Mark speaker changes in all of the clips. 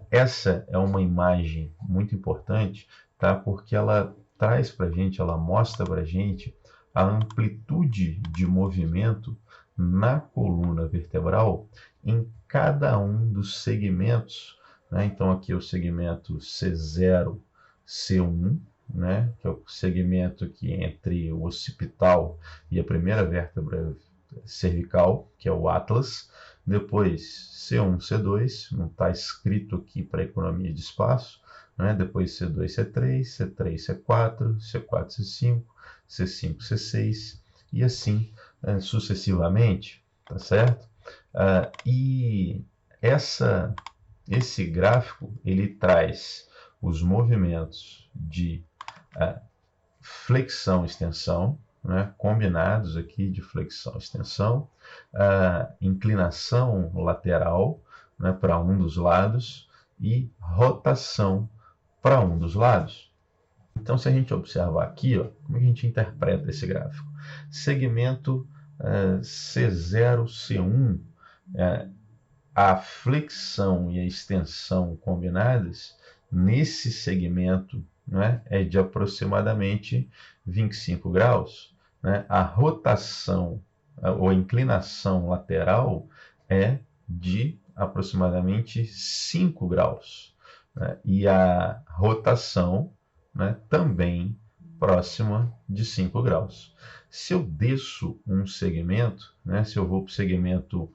Speaker 1: Essa é uma imagem muito importante, tá? Porque ela traz para a gente, ela mostra para a gente a amplitude de movimento na coluna vertebral em cada um dos segmentos, né? Então aqui é o segmento C0, C1, né? Que é o segmento aqui entre o occipital e a primeira vértebra cervical, que é o Atlas. Depois C1, C2, não está escrito aqui para economia de espaço, né? Depois C2, C3, C3, C4, C4, C5, C5, C6 e assim sucessivamente, tá certo? E esse gráfico ele traz os movimentos de flexão, extensão, né, combinados aqui de flexão, extensão, inclinação lateral, né, para um dos lados e rotação para um dos lados. Então, se a gente observar aqui, ó, como é que a gente interpreta esse gráfico? Segmento C0, C1, a flexão e a extensão combinadas nesse segmento, né, é de aproximadamente 25 graus. Né? A rotação ou a inclinação lateral é de aproximadamente 5 graus. Né? E a rotação, né, também próxima de 5 graus. Se eu desço um segmento, né, se eu vou para o segmento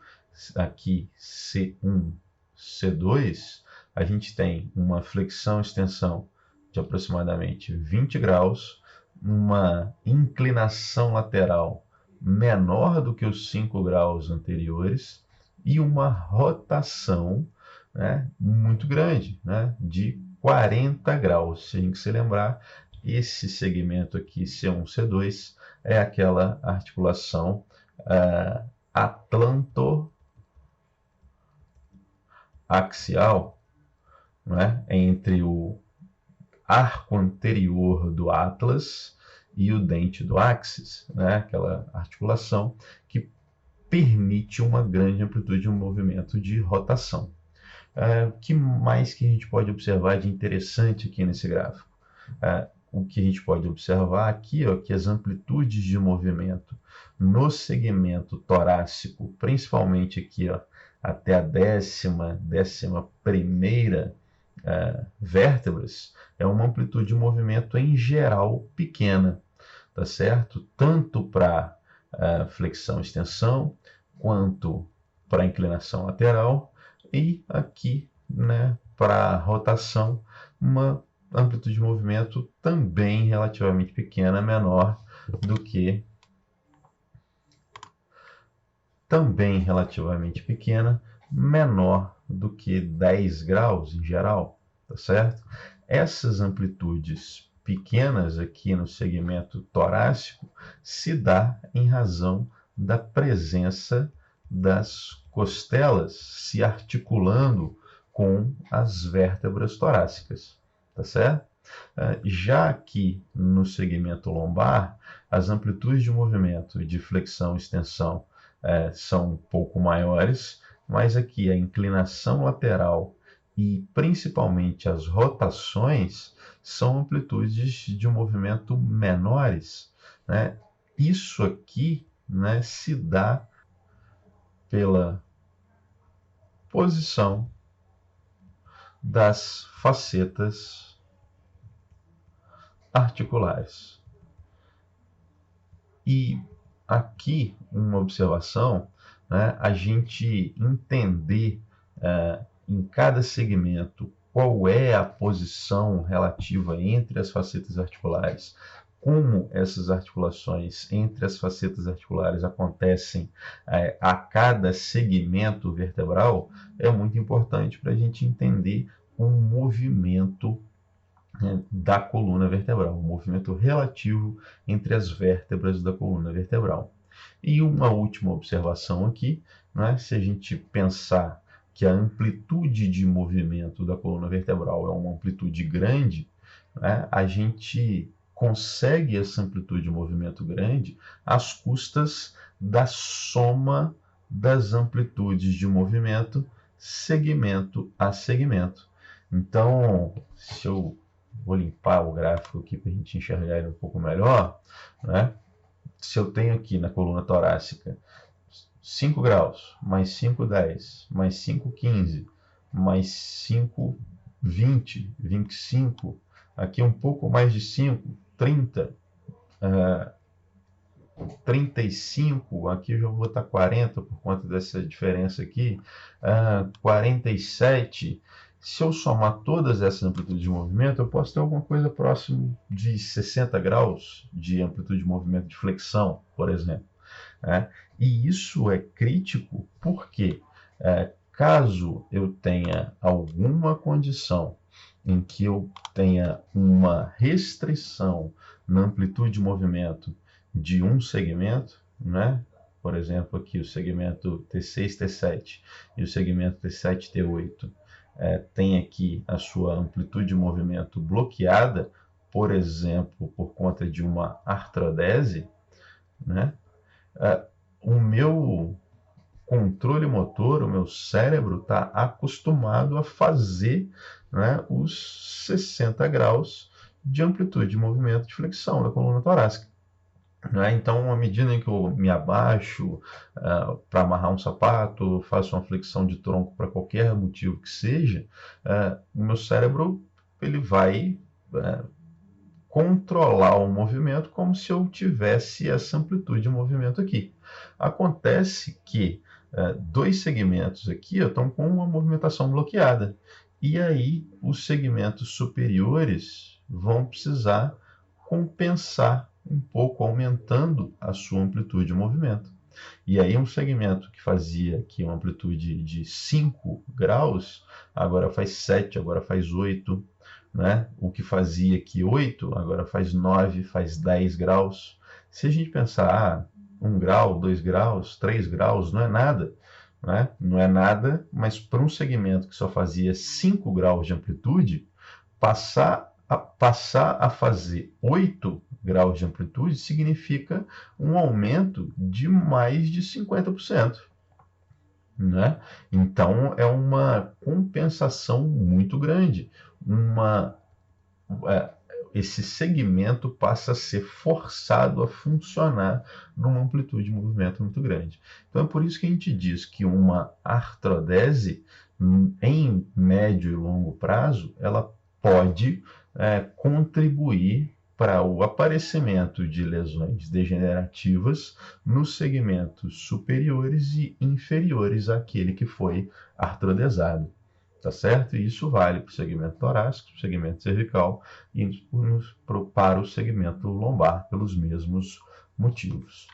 Speaker 1: aqui C1, C2, a gente tem uma flexão-extensão de aproximadamente 20 graus, uma inclinação lateral menor do que os 5 graus anteriores e uma rotação, né, muito grande, né, de 40 graus. Se a gente se lembrar, esse segmento aqui, C1, C2, é aquela articulação atlanto axial, né, entre o arco anterior do Atlas e o dente do áxis, né, aquela articulação que permite uma grande amplitude de um movimento de rotação. O que mais que a gente pode observar de interessante aqui nesse gráfico? O que a gente pode observar aqui é que as amplitudes de movimento no segmento torácico, principalmente aqui, ó, até a décima primeira vértebras, é uma amplitude de movimento em geral pequena, tá certo? Tanto para flexão e extensão, quanto para inclinação lateral, e aqui, né, para rotação, uma amplitude de movimento também relativamente pequena, menor do que também relativamente pequena, menor do que 10 graus em geral, tá certo? Essas amplitudes pequenas aqui no segmento torácico se dá em razão da presença das costelas se articulando com as vértebras torácicas, tá certo? Já aqui no segmento lombar, as amplitudes de movimento de flexão e extensão são um pouco maiores, mas aqui a inclinação lateral e principalmente as rotações são amplitudes de movimento menores. Né? Isso aqui, né, se dá pela posição das facetas articulares. E aqui uma observação, né, a gente entender em cada segmento qual é a posição relativa entre as facetas articulares, como essas articulações entre as facetas articulares acontecem a cada segmento vertebral, é muito importante para a gente entender o movimento da coluna vertebral, o movimento relativo entre as vértebras da coluna vertebral. E uma última observação aqui, né, se a gente pensar que a amplitude de movimento da coluna vertebral é uma amplitude grande, né, a gente consegue essa amplitude de movimento grande às custas da soma das amplitudes de movimento segmento a segmento. Então, se eu vou limpar o gráfico aqui para a gente enxergar ele um pouco melhor, né? Se eu tenho aqui na coluna torácica 5 graus, mais 5, 10, mais 5, 15, mais 5, 20, 25, aqui um pouco mais de 5, 30, 35, aqui eu já vou botar 40 por conta dessa diferença aqui, 47. Se eu somar todas essas amplitudes de movimento, eu posso ter alguma coisa próximo de 60 graus de amplitude de movimento de flexão, por exemplo. E isso é crítico porque, caso eu tenha alguma condição em que eu tenha uma restrição na amplitude de movimento de um segmento, né? Por exemplo, aqui o segmento T6, T7 e o segmento T7, T8 tem aqui a sua amplitude de movimento bloqueada, por exemplo, por conta de uma artrodese, né? O meu controle motor, o meu cérebro está acostumado a fazer, né, os 60 graus de amplitude de movimento de flexão da coluna torácica. Então, à medida em que eu me abaixo para amarrar um sapato, faço uma flexão de tronco para qualquer motivo que seja, o meu cérebro ele vai controlar o movimento como se eu tivesse essa amplitude de movimento aqui. Acontece que dois segmentos aqui estão com uma movimentação bloqueada. E aí os segmentos superiores vão precisar compensar um pouco, aumentando a sua amplitude de movimento. E aí um segmento que fazia aqui uma amplitude de 5 graus, agora faz 7, agora faz 8, né? O que fazia aqui 8, agora faz 9, faz 10 graus. Se a gente pensar, 1 grau, 2 graus, 3 graus, não é nada, né? Não é nada, mas para um segmento que só fazia 5 graus de amplitude, passar a fazer 8 graus de amplitude significa um aumento de mais de 50%. Né? Então, é uma compensação muito grande. Esse segmento passa a ser forçado a funcionar numa amplitude de movimento muito grande. Então, é por isso que a gente diz que uma artrodese, em médio e longo prazo, ela pode contribuir para o aparecimento de lesões degenerativas nos segmentos superiores e inferiores àquele que foi artrodesado. Tá certo? E isso vale para o segmento torácico, para o segmento cervical e para o segmento lombar, pelos mesmos motivos.